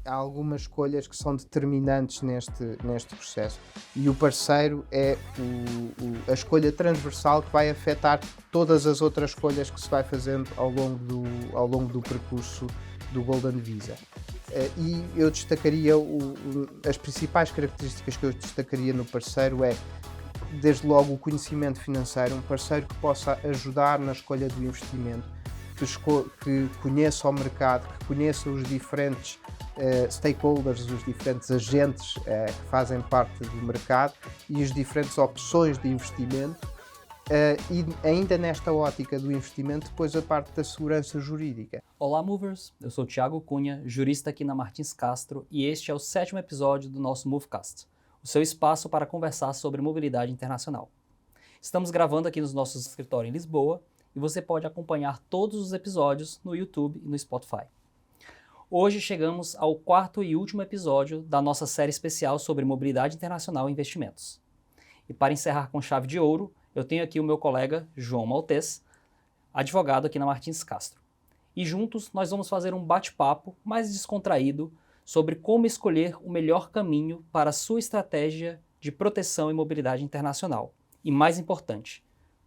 há algumas escolhas que são determinantes neste processo. E o parceiro é a escolha transversal que vai afetar todas as outras escolhas que se vai fazendo ao longo do percurso do Golden Visa. E eu destacaria as principais características que eu destacaria no parceiro é, desde logo, o conhecimento financeiro, um parceiro que possa ajudar na escolha do investimento, que conheça o mercado, que conheça os diferentes stakeholders, os diferentes agentes que fazem parte do mercado e as diferentes opções de investimento. E ainda nesta ótica do investimento, depois a parte da segurança jurídica. Olá, Movers! Eu sou o Thiago Cunha, jurista aqui na Martins Castro, e este é o 7º episódio do nosso Movecast, o seu espaço para conversar sobre mobilidade internacional. Estamos gravando aqui nos nossos escritórios em Lisboa, e você pode acompanhar todos os episódios no YouTube e no Spotify. Hoje chegamos ao 4º e último episódio da nossa série especial sobre mobilidade internacional e investimentos. E para encerrar com chave de ouro, eu tenho aqui o meu colega João Maltês, advogado aqui na Martins Castro. E juntos nós vamos fazer um bate-papo mais descontraído sobre como escolher o melhor caminho para a sua estratégia de proteção e mobilidade internacional. E mais importante,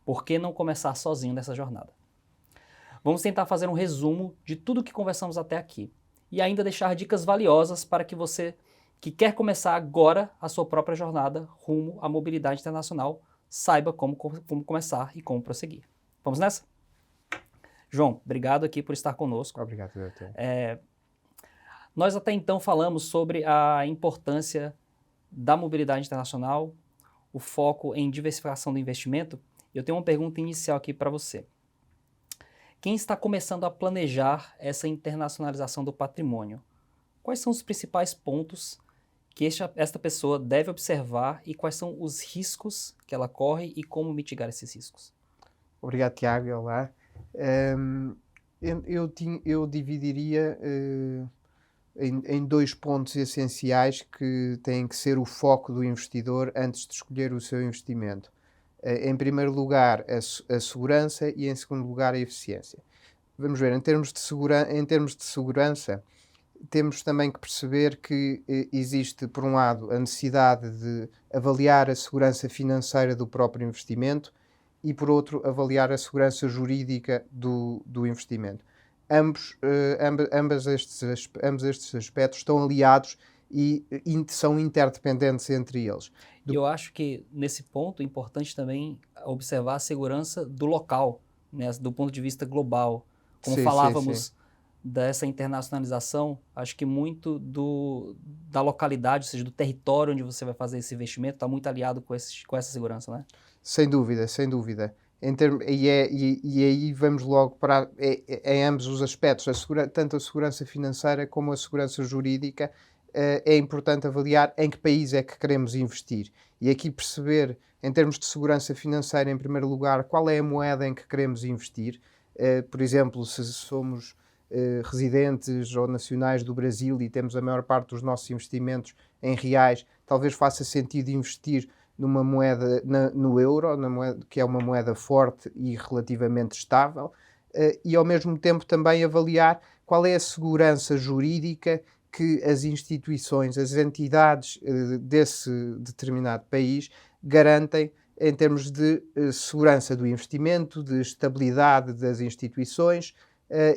por que não começar sozinho nessa jornada? Vamos tentar fazer um resumo de tudo o que conversamos até aqui e ainda deixar dicas valiosas para que você que quer começar agora a sua própria jornada rumo à mobilidade internacional saiba como começar e como prosseguir. Vamos nessa? João, obrigado aqui por estar conosco. Obrigado, doutor. Nós até então falamos sobre a importância da mobilidade internacional, o foco em diversificação do investimento. Eu tenho uma pergunta inicial aqui para você. Quem está começando a planejar essa internacionalização do patrimônio, quais são os principais pontos que esta pessoa deve observar e quais são os riscos que ela corre e como mitigar esses riscos? Obrigado, Tiago. Olá. Eu dividiria em 2 pontos essenciais que têm que ser o foco do investidor antes de escolher o seu investimento. Em primeiro lugar, a segurança e, em segundo lugar, a eficiência. Vamos ver, em termos de segurança, temos também que perceber que existe, por um lado, a necessidade de avaliar a segurança financeira do próprio investimento e, por outro, avaliar a segurança jurídica do investimento. Ambos estes aspectos estão aliados e são interdependentes entre eles. Eu acho que, nesse ponto, é importante também observar a segurança do local, né, do ponto de vista global. Como falávamos dessa internacionalização, acho que muito da localidade, ou seja, do território onde você vai fazer esse investimento, está muito aliado com essa segurança, né? Sem dúvida, sem dúvida. E aí vamos logo para em ambos os aspectos, tanto a segurança financeira como a segurança jurídica. É importante avaliar em que país é que queremos investir. E aqui perceber, em termos de segurança financeira, em primeiro lugar, qual é a moeda em que queremos investir. Por exemplo, se somos residentes ou nacionais do Brasil e temos a maior parte dos nossos investimentos em reais, talvez faça sentido investir numa moeda, no euro, que é uma moeda forte e relativamente estável, e ao mesmo tempo também avaliar qual é a segurança jurídica que as instituições, as entidades desse determinado país garantem em termos de segurança do investimento, de estabilidade das instituições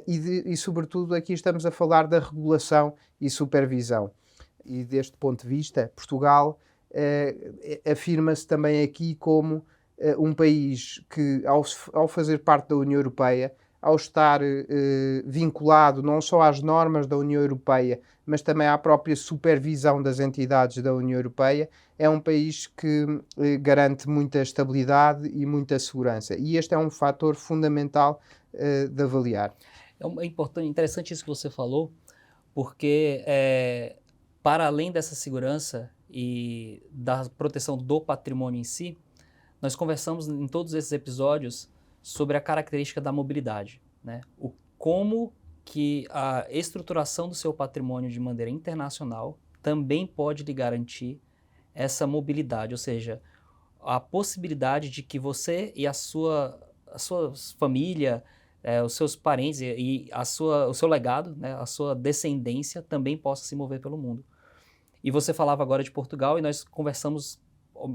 e, sobretudo, aqui estamos a falar da regulação e supervisão. E deste ponto de vista, Portugal afirma-se também aqui como um país que, ao fazer parte da União Europeia, ao estar vinculado não só às normas da União Europeia, mas também à própria supervisão das entidades da União Europeia, é um país que garante muita estabilidade e muita segurança. E este é um fator fundamental de avaliar. É interessante isso que você falou, porque para além dessa segurança e da proteção do patrimônio em si, nós conversamos em todos esses episódios sobre a característica da mobilidade, né? Como que a estruturação do seu patrimônio de maneira internacional também pode lhe garantir essa mobilidade, ou seja, a possibilidade de que você e a sua família os seus parentes e o seu legado, né, a sua descendência também possa se mover pelo mundo. E você falava agora de Portugal e nós conversamos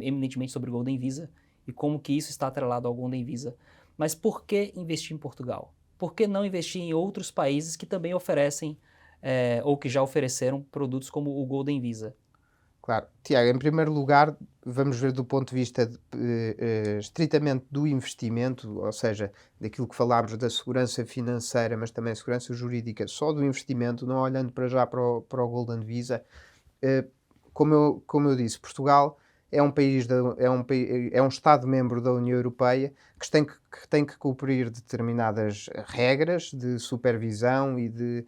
eminentemente sobre o Golden Visa e como que isso está atrelado ao Golden Visa. Mas por que investir em Portugal? Por que não investir em outros países que também oferecem ou que já ofereceram produtos como o Golden Visa? Claro. Tiago, em primeiro lugar, vamos ver do ponto de vista estritamente do investimento, ou seja, daquilo que falámos da segurança financeira, mas também segurança jurídica, só do investimento, não olhando para já para o Golden Visa. Como eu disse, Portugal é um país, é um Estado-membro da União Europeia que tem que cumprir determinadas regras de supervisão e de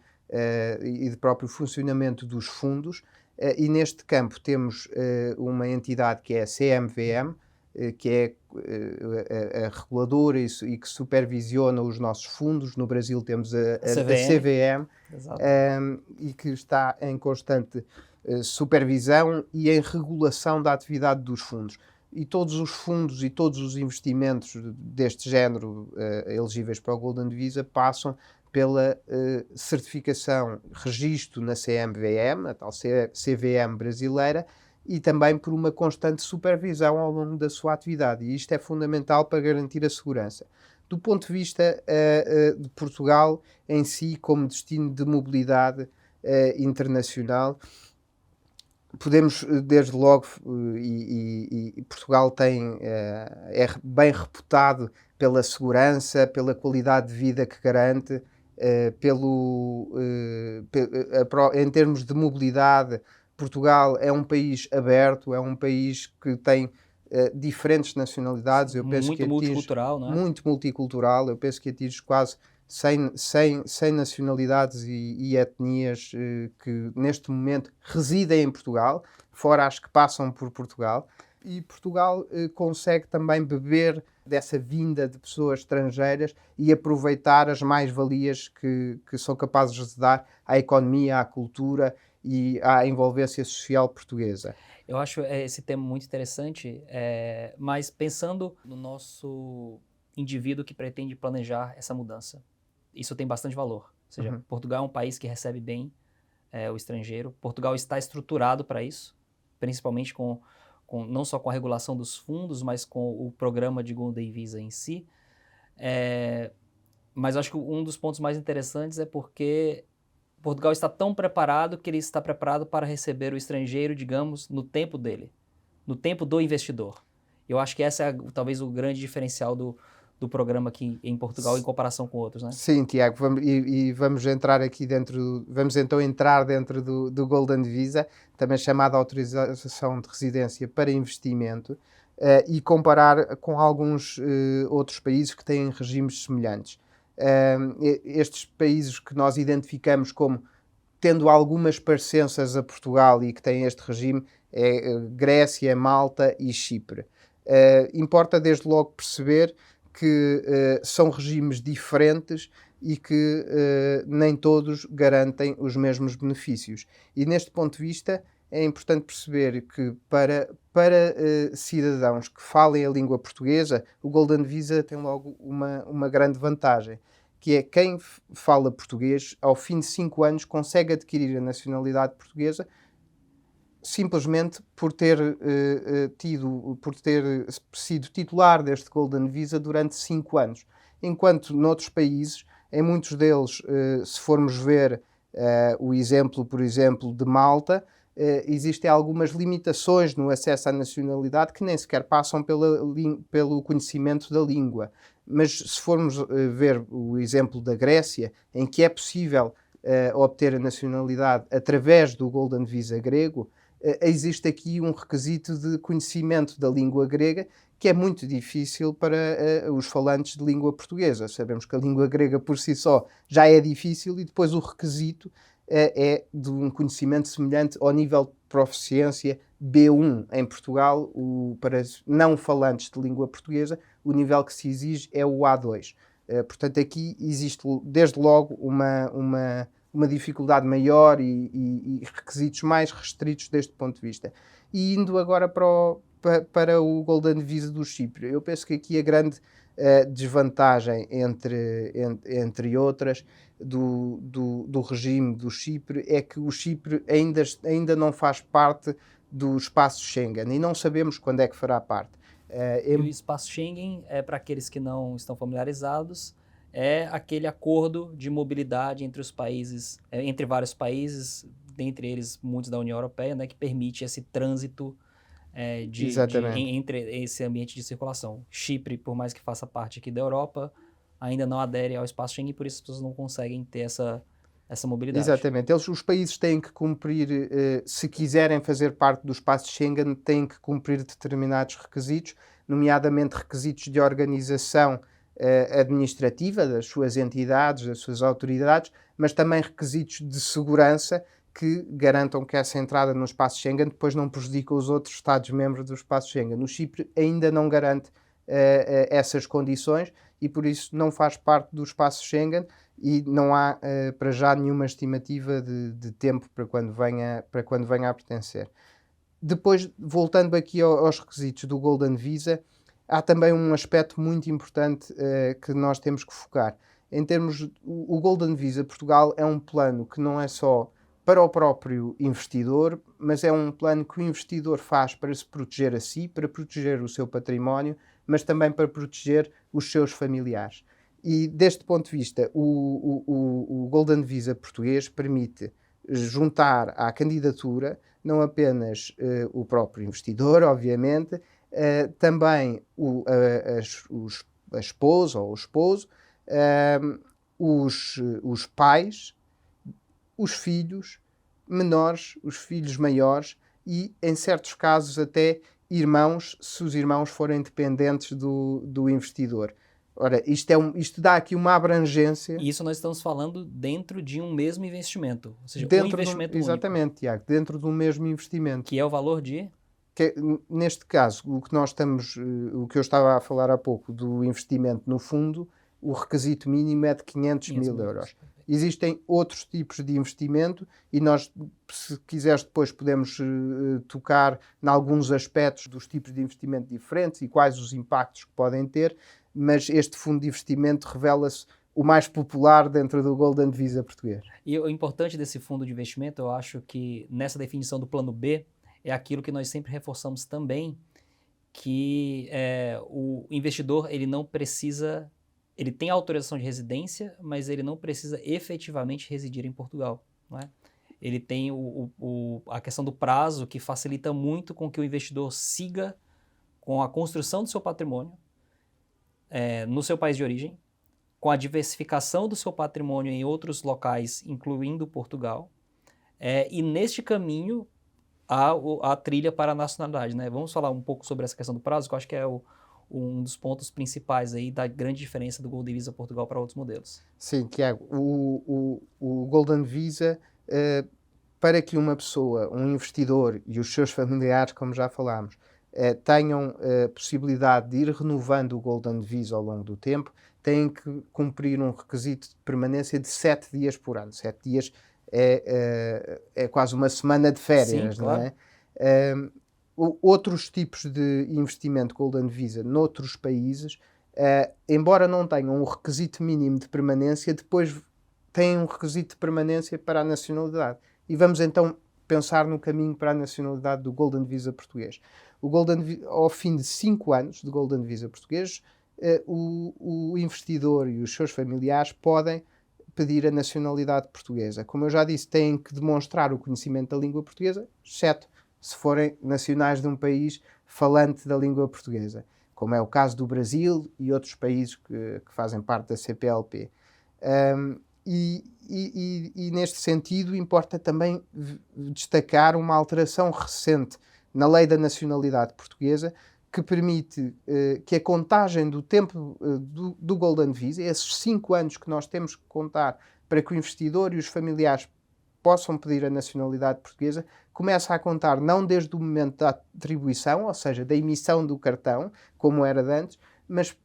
próprio funcionamento dos fundos. E neste campo temos uma entidade que é a CMVM, que é a reguladora e que supervisiona os nossos fundos. No Brasil temos a CVM, e que está em constante supervisão e em regulação da atividade dos fundos. E todos os fundos e todos os investimentos deste género elegíveis para o Golden Visa passam pela certificação, registro na CMVM, a tal CVM brasileira, e também por uma constante supervisão ao longo da sua atividade. E isto é fundamental para garantir a segurança. Do ponto de vista de Portugal em si, como destino de mobilidade internacional, podemos, desde logo, e Portugal é bem reputado pela segurança, pela qualidade de vida que garante, em termos de mobilidade. Portugal é um país aberto, é um país que tem diferentes nacionalidades. Eu penso muito multicultural, não é? Muito multicultural. Eu penso que atinge quase 100 nacionalidades e etnias que neste momento residem em Portugal, fora as que passam por Portugal. E Portugal consegue também beber dessa vinda de pessoas estrangeiras e aproveitar as mais-valias que são capazes de dar à economia, à cultura e à envolvência social portuguesa. Eu acho esse tema muito interessante, mas pensando no nosso indivíduo que pretende planejar essa mudança, isso tem bastante valor. Ou seja, Portugal é um país que recebe bem o estrangeiro. Portugal está estruturado para isso, principalmente não só com a regulação dos fundos, mas com o programa de Golden Visa em si. Mas acho que um dos pontos mais interessantes é porque Portugal está tão preparado que ele está preparado para receber o estrangeiro, digamos, no tempo dele, no tempo do investidor. Eu acho que esse é talvez o grande diferencial do programa aqui em Portugal em comparação com outros, né? Sim, Tiago, vamos entrar aqui vamos então entrar dentro do Golden Visa, também chamada autorização de residência para investimento, e comparar com alguns outros países que têm regimes semelhantes. Estes países que nós identificamos como tendo algumas parecenças a Portugal e que têm este regime é Grécia, Malta e Chipre. Importa desde logo perceber que são regimes diferentes e que nem todos garantem os mesmos benefícios. E neste ponto de vista é importante perceber que para cidadãos que falem a língua portuguesa, o Golden Visa tem logo uma grande vantagem, que é quem fala português, ao fim de 5 anos, consegue adquirir a nacionalidade portuguesa simplesmente por ter sido titular deste Golden Visa durante 5 anos. Enquanto noutros países, em muitos deles, se formos ver o exemplo, por exemplo, de Malta, existem algumas limitações no acesso à nacionalidade que nem sequer passam pelo conhecimento da língua. Mas se formos ver o exemplo da Grécia, em que é possível obter a nacionalidade através do Golden Visa grego, existe aqui um requisito de conhecimento da língua grega que é muito difícil para os falantes de língua portuguesa. Sabemos que a língua grega por si só já é difícil e depois o requisito é de um conhecimento semelhante ao nível de proficiência B1 em Portugal. Para não falantes de língua portuguesa, o nível que se exige é o A2. Portanto, aqui existe desde logo uma dificuldade maior e requisitos mais restritos deste ponto de vista. E indo agora para o Golden Visa do Chipre, eu penso que aqui a grande desvantagem, entre outras, do regime do Chipre, é que o Chipre ainda não faz parte do espaço Schengen e não sabemos quando é que fará parte. E o espaço Schengen, para aqueles que não estão familiarizados, é aquele acordo de mobilidade entre os países, entre vários países, dentre eles muitos da União Europeia, né, que permite esse trânsito entre esse ambiente de circulação. Chipre, por mais que faça parte aqui da Europa, ainda não adere ao espaço Schengen, por isso as pessoas não conseguem ter essa mobilidade. Exatamente. Os países têm que cumprir, se quiserem fazer parte do espaço Schengen, têm que cumprir determinados requisitos, nomeadamente requisitos de organização administrativa das suas entidades, das suas autoridades, mas também requisitos de segurança que garantam que essa entrada no espaço Schengen depois não prejudica os outros Estados-membros do espaço Schengen. O Chipre ainda não garante essas condições e por isso não faz parte do espaço Schengen e não há para já nenhuma estimativa de tempo para quando venha a pertencer. Depois, voltando aqui aos requisitos do Golden Visa, há também um aspecto muito importante que nós temos que focar. O Golden Visa Portugal é um plano que não é só para o próprio investidor, mas é um plano que o investidor faz para se proteger a si, para proteger o seu património, mas também para proteger os seus familiares. E deste ponto de vista, o Golden Visa português permite juntar à candidatura não apenas o próprio investidor, obviamente, também a esposa ou o esposo, os pais, os filhos menores, os filhos maiores e, em certos casos, até irmãos, se os irmãos forem dependentes do investidor. Ora, isto dá aqui uma abrangência. Isso nós estamos falando dentro de um mesmo investimento, ou seja, um investimento único. Exatamente, Tiago, dentro de um mesmo investimento. Que é o valor de? Neste caso, o que eu estava a falar há pouco do investimento no fundo, o requisito mínimo é de 500 mil euros. Existem outros tipos de investimento e nós, se quiseres, depois podemos tocar em alguns aspectos dos tipos de investimento diferentes e quais os impactos que podem ter, mas este fundo de investimento revela-se o mais popular dentro do Golden Visa português. E o importante desse fundo de investimento, eu acho que nessa definição do plano B, é aquilo que nós sempre reforçamos também, que o investidor ele não precisa... Ele tem autorização de residência, mas ele não precisa efetivamente residir em Portugal, não é? Ele tem a questão do prazo, que facilita muito com que o investidor siga com a construção do seu patrimônio no seu país de origem, com a diversificação do seu patrimônio em outros locais, incluindo Portugal, e neste caminho a trilha para a nacionalidade, né? Vamos falar um pouco sobre essa questão do prazo, que eu acho que é um dos pontos principais aí da grande diferença do Golden Visa Portugal para outros modelos. Sim, Tiago, o Golden Visa, para que uma pessoa, um investidor e os seus familiares, como já falámos, tenham a possibilidade de ir renovando o Golden Visa ao longo do tempo, têm que cumprir um requisito de permanência de 7 dias por ano. 7 dias é quase uma semana de férias. Sim, claro. Não é? Outros tipos de investimento Golden Visa noutros países, embora não tenham um requisito mínimo de permanência, depois têm um requisito de permanência para a nacionalidade. E vamos então pensar no caminho para a nacionalidade do Golden Visa português. Ao fim de 5 anos de Golden Visa português, o investidor e os seus familiares podem pedir a nacionalidade portuguesa. Como eu já disse, têm que demonstrar o conhecimento da língua portuguesa, exceto se forem nacionais de um país falante da língua portuguesa, como é o caso do Brasil e outros países que fazem parte da CPLP. E neste sentido importa também destacar uma alteração recente na lei da nacionalidade portuguesa que permite que a contagem do tempo do Golden Visa, esses 5 anos que nós temos que contar para que o investidor e os familiares possam pedir a nacionalidade portuguesa, começa a contar não desde o momento da atribuição, ou seja, da emissão do cartão, como era de antes, mas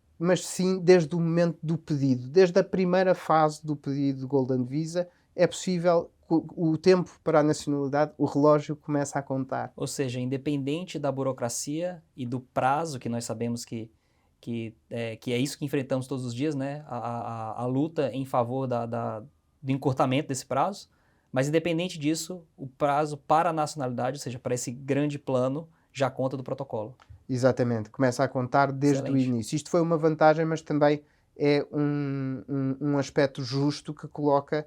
sim desde o momento do pedido. Desde a primeira fase do pedido do Golden Visa, é possível o tempo para a nacionalidade, o relógio começa a contar. Ou seja, independente da burocracia e do prazo, que nós sabemos que que é isso que enfrentamos todos os dias, né? A luta em favor do encurtamento desse prazo, mas independente disso, o prazo para a nacionalidade, ou seja, para esse grande plano, já conta do protocolo. Exatamente, começa a contar desde o Excelente. início. Isto foi uma vantagem, mas também é um aspecto justo que coloca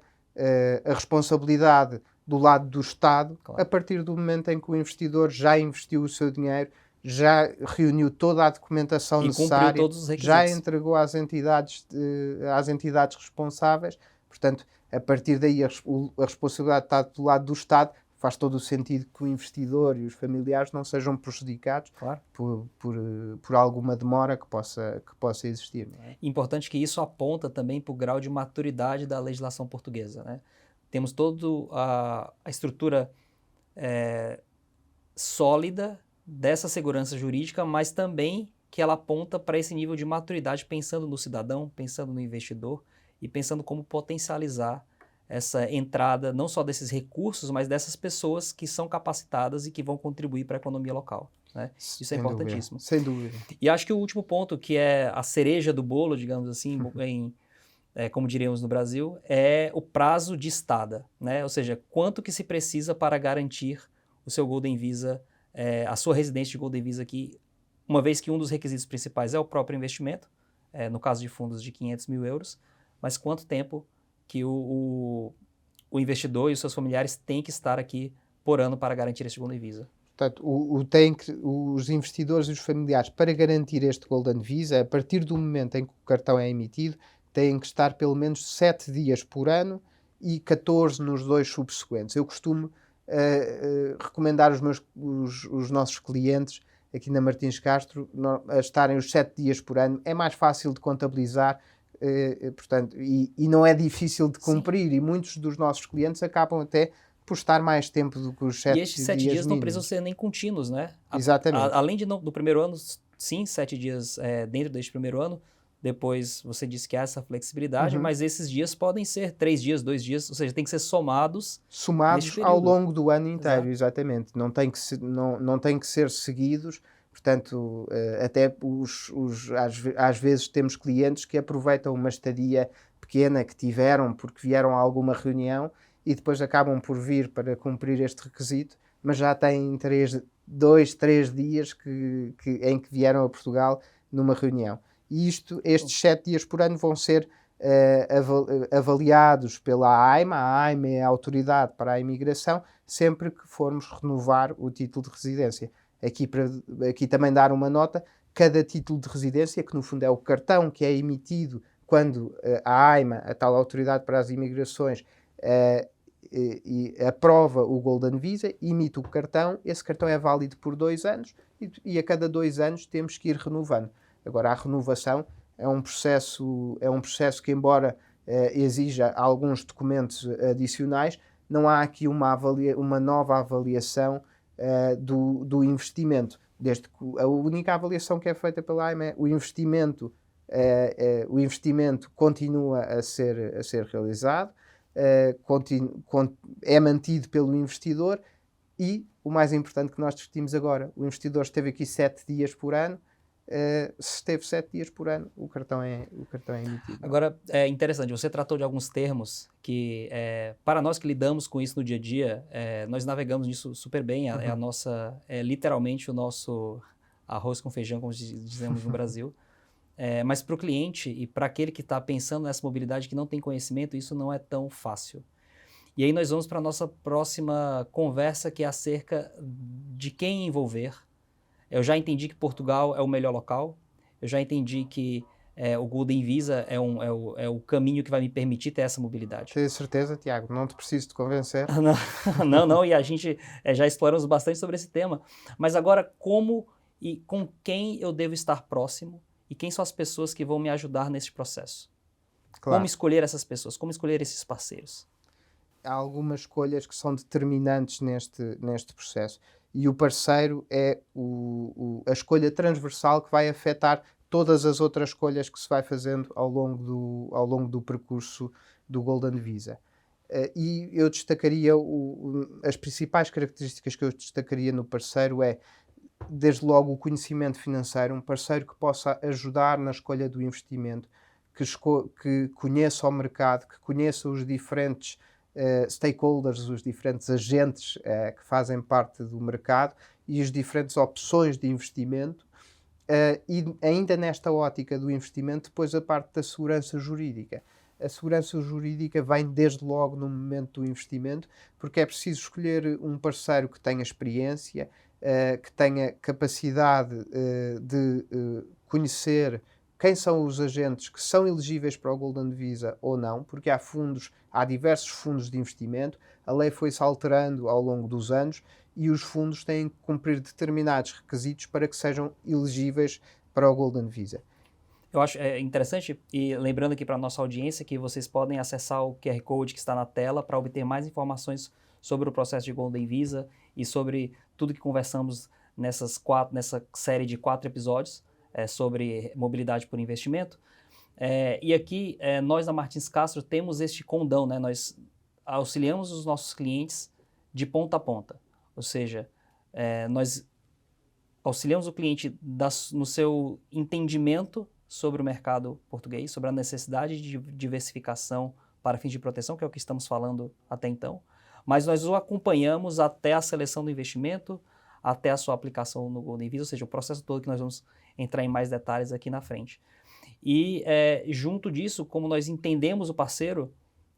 a responsabilidade do lado do Estado, Claro. a partir do momento em que o investidor já investiu o seu dinheiro, já reuniu toda a documentação E cumpriu necessária, todos os já requisitos. entregou às entidades responsáveis. Portanto, a partir daí a responsabilidade está do lado do Estado. Faz todo o sentido que o investidor e os familiares não sejam prejudicados, Claro. por alguma demora que possa existir. Não é? Importante que isso aponta também para o grau de maturidade da legislação portuguesa, né? Temos toda a estrutura sólida dessa segurança jurídica, mas também que ela aponta para esse nível de maturidade, pensando no cidadão, pensando no investidor e pensando como potencializar essa entrada não só desses recursos, mas dessas pessoas que são capacitadas e que vão contribuir para a economia local, né? Isso é importantíssimo. Sem dúvida. E acho que o último ponto, que é a cereja do bolo, digamos assim, como diríamos no Brasil, é o prazo de estada, né? Ou seja, quanto que se precisa para garantir o seu Golden Visa, a sua residência de Golden Visa aqui, uma vez que um dos requisitos principais é o próprio investimento, no caso de fundos de 500 mil euros, mas quanto tempo que o investidor e os seus familiares têm que estar aqui por ano para garantir esse Golden Visa. Portanto, os investidores e os familiares, para garantir este Golden Visa, a partir do momento em que o cartão é emitido, têm que estar pelo menos 7 dias por ano e 14 nos 2 subsequentes. Eu costumo recomendar os nossos clientes aqui na Martins Castro a estarem os 7 dias por ano. É mais fácil de contabilizar, portanto, e não é difícil de cumprir. Sim. E muitos dos nossos clientes acabam até por estar mais tempo do que os 7 dias. E estes 7 dias não precisam ser nem contínuos, né? Exatamente. Além do primeiro ano, sim, 7 dias dentro deste primeiro ano. Depois você disse que há essa flexibilidade, mas esses dias podem ser 3 dias, 2 dias, ou seja, tem que ser somados ao longo do ano inteiro. Exatamente. Não tem que ser seguidos. Portanto, até às vezes temos clientes que aproveitam uma estadia pequena que tiveram porque vieram a alguma reunião e depois acabam por vir para cumprir este requisito, mas já têm 2, 3 dias em que vieram a Portugal numa reunião. E estes 7 dias por ano vão ser avaliados pela AIMA. A AIMA é a autoridade para a imigração, sempre que formos renovar o título de residência. Aqui também dar uma nota, cada título de residência, que no fundo é o cartão que é emitido quando a AIMA, a tal autoridade para as imigrações, aprova o Golden Visa, emite o cartão. Esse cartão é válido por 2 anos e a cada 2 anos temos que ir renovando. Agora, a renovação é um processo que, embora exija alguns documentos adicionais, não há aqui uma nova avaliação do investimento. Desde que a única avaliação que é feita pela AIMA é o investimento continua a ser realizado, é mantido pelo investidor e, o mais importante que nós discutimos agora, o investidor esteve aqui 7 dias por ano. Se esteve 7 dias por ano, o cartão é emitido. Agora, é interessante, você tratou de alguns termos que, para nós que lidamos com isso no dia a dia, nós navegamos nisso super bem, é literalmente o nosso arroz com feijão, como dizemos no Brasil. Mas para o cliente e para aquele que está pensando nessa mobilidade que não tem conhecimento, isso não é tão fácil. E aí nós vamos para a nossa próxima conversa, que é acerca de quem envolver. Eu já entendi que Portugal é o melhor local, eu já entendi que o Golden Visa é o caminho que vai me permitir ter essa mobilidade. Tenho certeza, Tiago, não te preciso te convencer. Não, e a gente já exploramos bastante sobre esse tema. Mas agora, como e com quem eu devo estar próximo e quem são as pessoas que vão me ajudar nesse processo? Claro. Como escolher essas pessoas? Como escolher esses parceiros? Há algumas escolhas que são determinantes neste processo. E o parceiro é a escolha transversal que vai afetar todas as outras escolhas que se vai fazendo ao longo do percurso do Golden Visa. E eu destacaria as principais características que eu destacaria no parceiro desde logo, o conhecimento financeiro, um parceiro que possa ajudar na escolha do investimento, que conheça o mercado, que conheça os diferentes stakeholders, os diferentes agentes que fazem parte do mercado e as diferentes opções de investimento. E ainda nesta ótica do investimento, depois a parte da segurança jurídica. A segurança jurídica vem desde logo no momento do investimento, porque é preciso escolher um parceiro que tenha experiência, que tenha capacidade de conhecer quem são os agentes que são elegíveis para o Golden Visa ou não, porque há diversos fundos de investimento, a lei foi-se alterando ao longo dos anos e os fundos têm que cumprir determinados requisitos para que sejam elegíveis para o Golden Visa. Eu acho interessante, e lembrando aqui para a nossa audiência que vocês podem acessar o QR Code que está na tela para obter mais informações sobre o processo de Golden Visa e sobre tudo que conversamos nessa série de 4 episódios sobre mobilidade por investimento. E aqui, nós da Martins Castro temos este condão, né? Nós auxiliamos os nossos clientes de ponta a ponta, ou seja, nós auxiliamos o cliente no seu entendimento sobre o mercado português, sobre a necessidade de diversificação para fins de proteção, que é o que estamos falando até então, mas nós o acompanhamos até a seleção do investimento, até a sua aplicação no Golden Visa, ou seja, o processo todo que nós vamos entrar em mais detalhes aqui na frente. E junto disso, como nós entendemos o parceiro,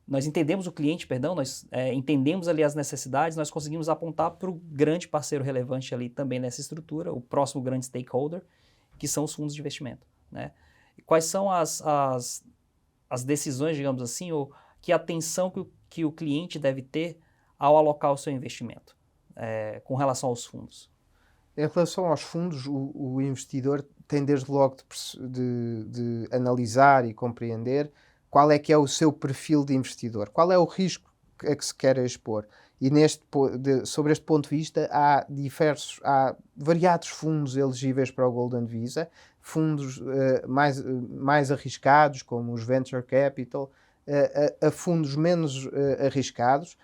nós entendemos o cliente, perdão, nós entendemos ali as necessidades, nós conseguimos apontar para o grande parceiro relevante ali também nessa estrutura, o próximo grande stakeholder, que são os fundos de investimento, né? E quais são as decisões, digamos assim, ou que atenção que o cliente deve ter ao alocar o seu investimento com relação aos fundos? Em relação aos fundos, o investidor tem desde logo de analisar e compreender qual é que é o seu perfil de investidor, qual é o risco a que se quer expor. E sobre este ponto de vista há variados fundos elegíveis para o Golden Visa, fundos mais arriscados, como os Venture Capital, a fundos menos arriscados,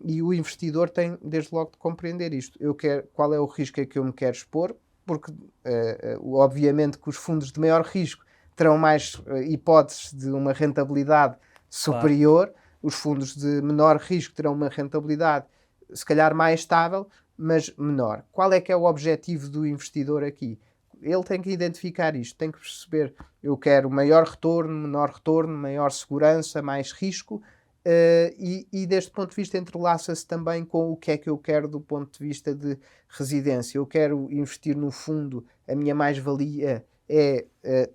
e o investidor tem desde logo de compreender isto. Qual é o risco a que eu me quero expor, porque obviamente que os fundos de maior risco terão mais hipóteses de uma rentabilidade superior, claro. Os fundos de menor risco terão uma rentabilidade se calhar mais estável, mas menor. Qual é que é o objetivo do investidor aqui? Ele tem que identificar isto, tem que perceber, eu quero maior retorno, menor retorno, maior segurança, mais risco, e deste ponto de vista entrelaça-se também com o que é que eu quero do ponto de vista de residência. Eu quero investir no fundo, a minha mais-valia é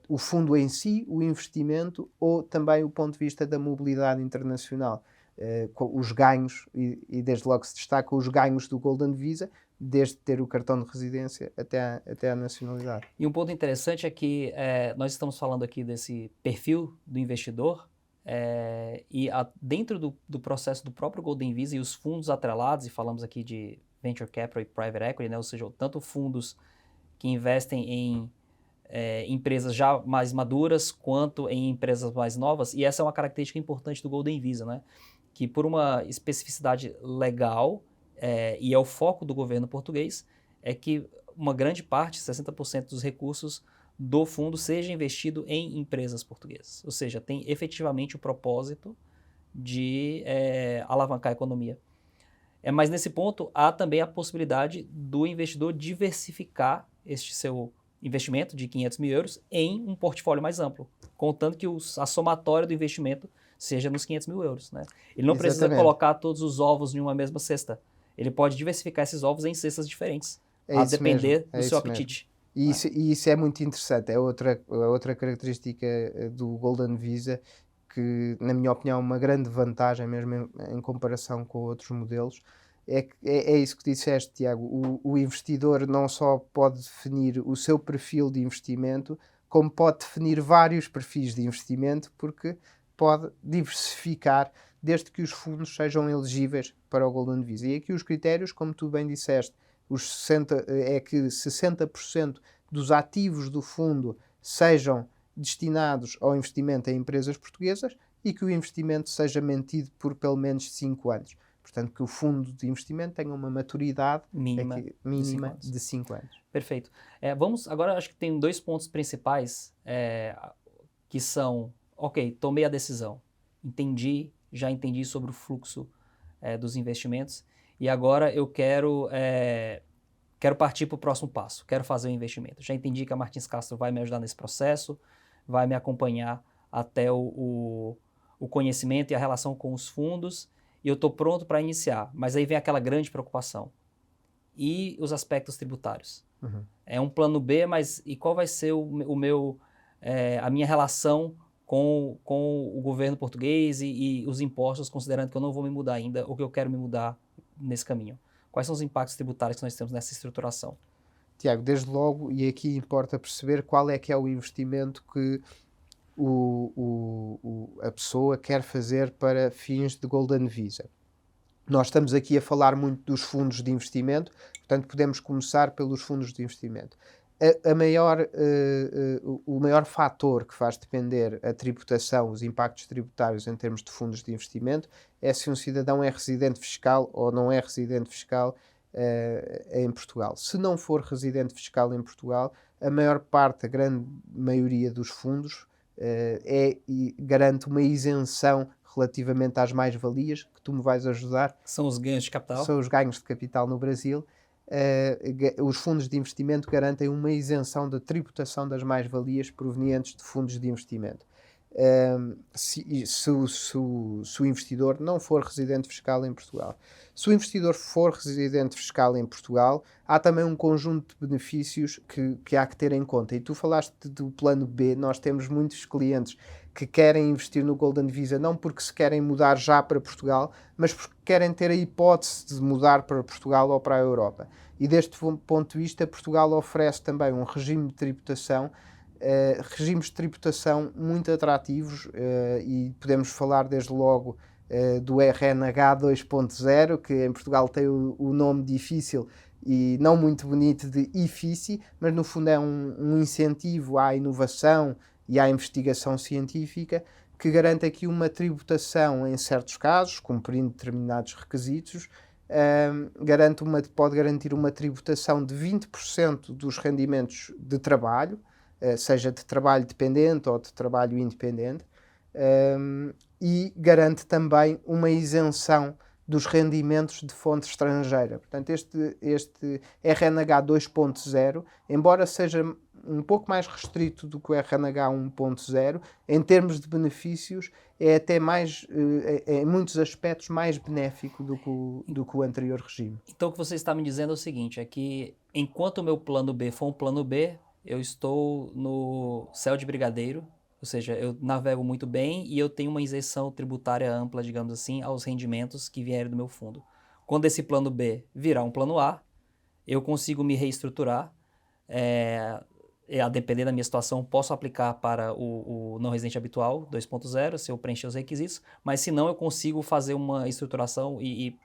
o fundo em si, o investimento, ou também o ponto de vista da mobilidade internacional. Os ganhos, e desde logo se destaca os ganhos do Golden Visa, desde ter o cartão de residência até a nacionalidade. E um ponto interessante é que nós estamos falando aqui desse perfil do investidor, dentro do processo do próprio Golden Visa e os fundos atrelados, e falamos aqui de Venture Capital e Private Equity, né? Ou seja, tanto fundos que investem em empresas já mais maduras quanto em empresas mais novas, e essa é uma característica importante do Golden Visa, né? Que por uma especificidade legal, e é o foco do governo português, é que uma grande parte, 60% dos recursos do fundo seja investido em empresas portuguesas, ou seja, tem efetivamente o propósito de alavancar a economia. Mas nesse ponto há também a possibilidade do investidor diversificar este seu investimento de 500 mil euros em um portfólio mais amplo, contando que a somatória do investimento seja nos 500 mil euros, né? Ele não precisa colocar todos os ovos em uma mesma cesta. Ele pode diversificar esses ovos em cestas diferentes, a depender do seu apetite. E isso é muito interessante. É outra característica do Golden Visa que, na minha opinião, é uma grande vantagem mesmo em comparação com outros modelos. É isso que disseste, Tiago. O investidor não só pode definir o seu perfil de investimento, como pode definir vários perfis de investimento, porque pode diversificar desde que os fundos sejam elegíveis para o Golden Visa. E aqui os critérios, como tu bem disseste, é que 60% dos ativos do fundo sejam destinados ao investimento em empresas portuguesas e que o investimento seja mantido por pelo menos 5 anos. Portanto, que o fundo de investimento tenha uma maturidade Mínima mínima de 5 anos. de 5 anos. Perfeito. Vamos, agora acho que tem 2 pontos principais que são, ok, tomei a decisão, já entendi sobre o fluxo dos investimentos e agora eu quero partir para o próximo passo, quero fazer o investimento. Já entendi que a Martins Castro vai me ajudar nesse processo, vai me acompanhar até o conhecimento e a relação com os fundos e eu estou pronto para iniciar. Mas aí vem aquela grande preocupação. E os aspectos tributários? Uhum. É um plano B, mas e qual vai ser a minha relação com o governo português e os impostos, considerando que eu não vou me mudar ainda ou que eu quero me mudar nesse caminho? Quais são os impactos tributários que nós temos nessa estruturação? Tiago, desde logo, e aqui importa perceber qual é que é o investimento que a pessoa quer fazer para fins de Golden Visa. Nós estamos aqui a falar muito dos fundos de investimento, portanto podemos começar pelos fundos de investimento. O maior fator que faz depender a tributação, os impactos tributários em termos de fundos de investimento, é se um cidadão é residente fiscal ou não é residente fiscal em Portugal. Se não for residente fiscal em Portugal, a maior parte, a grande maioria dos fundos garante uma isenção relativamente às mais-valias, que tu me vais ajudar. São os ganhos de capital? São os ganhos de capital no Brasil. Os fundos de investimento garantem uma isenção da tributação das mais-valias provenientes de fundos de investimento. Se o investidor não for residente fiscal em Portugal. Se o investidor for residente fiscal em Portugal, há também um conjunto de benefícios que há que ter em conta. E tu falaste do plano B, nós temos muitos clientes que querem investir no Golden Visa não porque se querem mudar já para Portugal, mas porque querem ter a hipótese de mudar para Portugal ou para a Europa. E deste ponto de vista, Portugal oferece também um regime de tributação regimes de tributação muito atrativos e podemos falar desde logo do RNH 2.0, que em Portugal tem o nome difícil e não muito bonito de IFICI, mas no fundo é um incentivo à inovação e à investigação científica que garante aqui uma tributação em certos casos, cumprindo determinados requisitos, pode garantir uma tributação de 20% dos rendimentos de trabalho, seja de trabalho dependente ou de trabalho independente, e garante também uma isenção dos rendimentos de fonte estrangeira. Portanto, este RNH 2.0, embora seja um pouco mais restrito do que o RNH 1.0, em termos de benefícios, é até mais, em muitos aspectos, mais benéfico do que o anterior regime. Então, o que você está me dizendo é o seguinte, é que enquanto o meu plano B for um plano B, eu estou no céu de brigadeiro, ou seja, eu navego muito bem e eu tenho uma isenção tributária ampla, digamos assim, aos rendimentos que vierem do meu fundo. Quando esse plano B virar um plano A, eu consigo me reestruturar, a depender da minha situação, posso aplicar para o não residente habitual 2.0, se eu preencher os requisitos, mas se não, eu consigo fazer uma estruturação e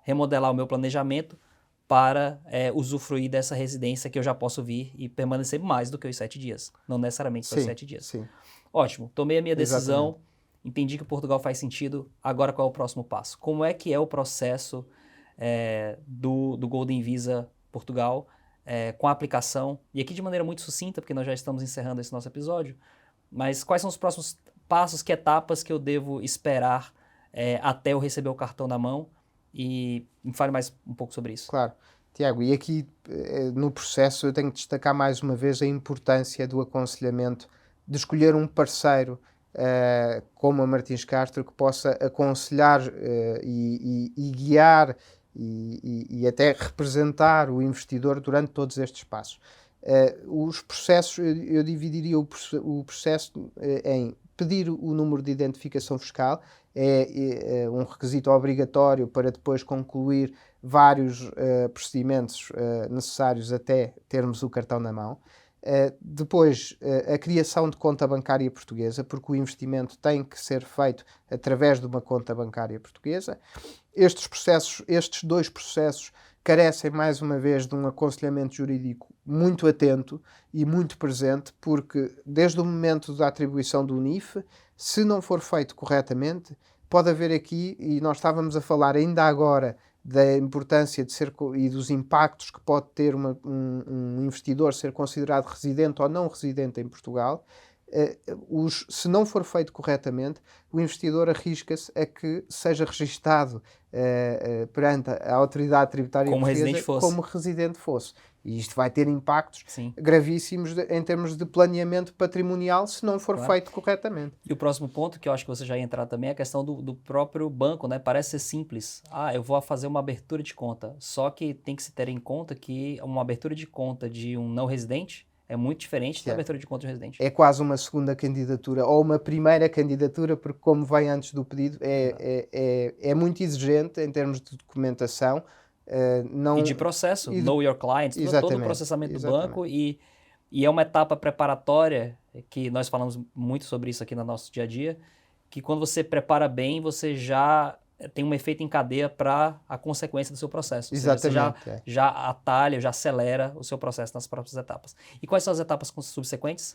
remodelar o meu planejamento para usufruir dessa residência que eu já posso vir e permanecer mais do que os 7 dias. Não necessariamente só os 7 dias. Sim. Ótimo, tomei a minha decisão, entendi que Portugal faz sentido, agora qual é o próximo passo? Como é que é o processo do Golden Visa Portugal com a aplicação? E aqui de maneira muito sucinta, porque nós já estamos encerrando esse nosso episódio, mas quais são os próximos passos, que etapas que eu devo esperar até eu receber o cartão na mão? E me fale mais um pouco sobre isso. Claro. Tiago, e aqui no processo eu tenho que destacar mais uma vez a importância do aconselhamento, de escolher um parceiro como a Martins Castro que possa aconselhar e guiar e até representar o investidor durante todos estes passos. Os processos, eu dividiria o processo em pedir o número de identificação fiscal, é um requisito obrigatório para depois concluir vários procedimentos necessários até termos o cartão na mão. Depois, a criação de conta bancária portuguesa, porque o investimento tem que ser feito através de uma conta bancária portuguesa. Estes 2 processos carecem, mais uma vez, de um aconselhamento jurídico muito atento e muito presente, porque desde o momento da atribuição do NIF, se não for feito corretamente, pode haver aqui, e nós estávamos a falar ainda agora da importância de ser e dos impactos que pode ter um investidor ser considerado residente ou não residente em Portugal. Se não for feito corretamente, o investidor arrisca-se a que seja registado perante a autoridade tributária portuguesa como residente fosse. E isto vai ter impactos gravíssimos em termos de planeamento patrimonial se não for feito corretamente. E o próximo ponto, que eu acho que você já ia entrar também, é a questão do próprio banco, né? Parece ser simples. Eu vou fazer uma abertura de conta. Só que tem que se ter em conta que uma abertura de conta de um não residente é muito diferente da abertura de conta de um residente. É quase uma segunda candidatura ou uma primeira candidatura, porque como vem antes do pedido, é muito exigente em termos de documentação. E de processo, know your clients, todo o processamento do banco e é uma etapa preparatória, que nós falamos muito sobre isso aqui no nosso dia a dia, que quando você prepara bem, você já tem um efeito em cadeia para a consequência do seu processo. Exatamente. Você já atalha, já acelera o seu processo nas próprias etapas. E quais são as etapas subsequentes?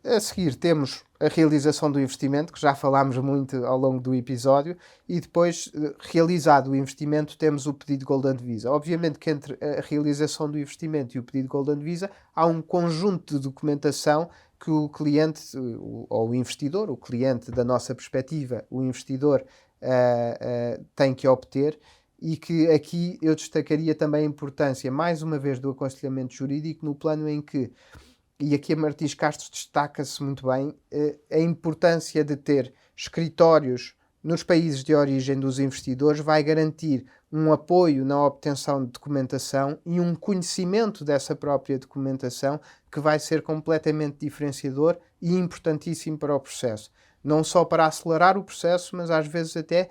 A seguir temos a realização do investimento, que já falámos muito ao longo do episódio, e depois, realizado o investimento, temos o pedido de Golden Visa. Obviamente que entre a realização do investimento e o pedido de Golden Visa há um conjunto de documentação que o cliente, ou o investidor, o cliente da nossa perspectiva, o investidor tem que obter, e que aqui eu destacaria também a importância, mais uma vez, do aconselhamento jurídico no plano em que, e aqui a Martins Castro destaca-se muito bem, a importância de ter escritórios nos países de origem dos investidores vai garantir um apoio na obtenção de documentação e um conhecimento dessa própria documentação que vai ser completamente diferenciador e importantíssimo para o processo. Não só para acelerar o processo, mas às vezes até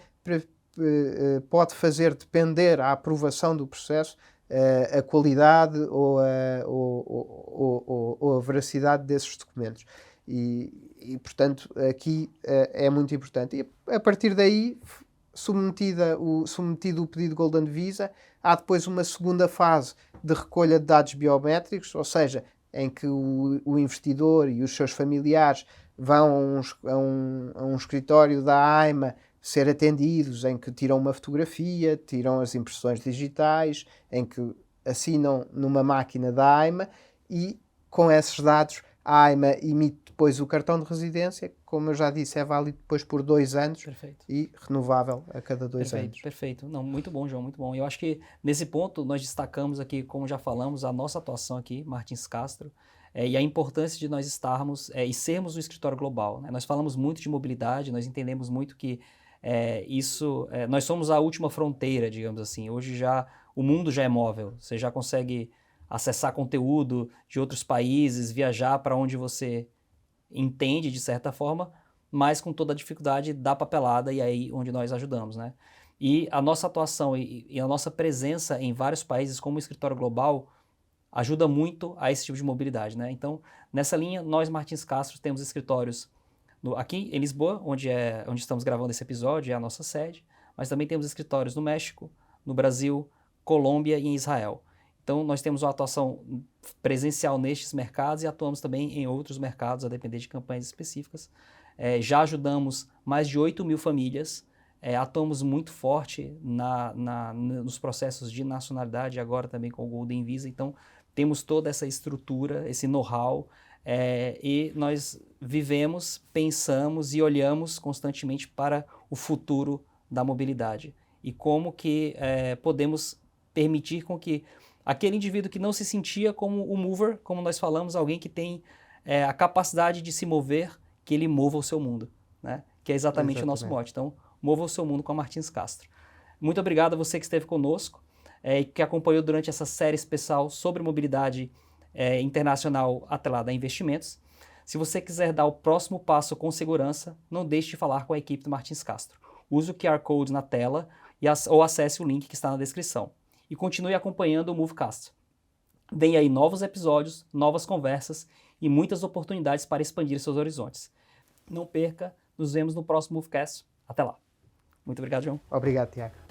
pode fazer depender a aprovação do processo a qualidade ou a veracidade desses documentos. E portanto, aqui é muito importante. E a partir daí, submetido o pedido de Golden Visa, há depois uma segunda fase de recolha de dados biométricos, ou seja, em que o investidor e os seus familiares vão a um escritório da AIMA ser atendidos, em que tiram uma fotografia, tiram as impressões digitais, em que assinam numa máquina da AIMA e com esses dados a AIMA emite depois o cartão de residência, como eu já disse, é válido depois por 2 anos. Perfeito. E renovável a cada 2 anos. Perfeito. Não, muito bom, João, muito bom. Eu acho que nesse ponto nós destacamos aqui, como já falamos, a nossa atuação aqui, Martins Castro, e a importância de nós estarmos e sermos um escritório global, né? Nós falamos muito de mobilidade, nós entendemos muito que nós somos a última fronteira, digamos assim. Hoje o mundo já é móvel, você já consegue acessar conteúdo de outros países, viajar para onde você entende de certa forma, mas com toda a dificuldade da papelada, e aí onde nós ajudamos, né? E a nossa atuação e a nossa presença em vários países como escritório global ajuda muito a esse tipo de mobilidade, né? Então, nessa linha, nós, Martins Castro, temos escritórios aqui em Lisboa, onde estamos gravando esse episódio, é a nossa sede, mas também temos escritórios no México, no Brasil, Colômbia e em Israel. Então, nós temos uma atuação presencial nestes mercados e atuamos também em outros mercados, a depender de campanhas específicas. Já ajudamos mais de 8.000 famílias, atuamos muito forte nos processos de nacionalidade, agora também com o Golden Visa. Então, temos toda essa estrutura, esse know-how, e nós vivemos, pensamos e olhamos constantemente para o futuro da mobilidade e como que podemos permitir com que aquele indivíduo que não se sentia como o mover, como nós falamos, alguém que tem a capacidade de se mover, que ele mova o seu mundo, né? Que é exatamente o nosso mote. Então, mova o seu mundo com a Martins Castro. Muito obrigado a você que esteve conosco e que acompanhou durante essa série especial sobre mobilidade internacional atrelada a investimentos. Se você quiser dar o próximo passo com segurança, não deixe de falar com a equipe do Martins Castro. Use o QR Code na tela ou acesse o link que está na descrição. E continue acompanhando o Movecast. Vem aí novos episódios, novas conversas e muitas oportunidades para expandir seus horizontes. Não perca, nos vemos no próximo Movecast. Até lá. Muito obrigado, João. Obrigado, Tiago.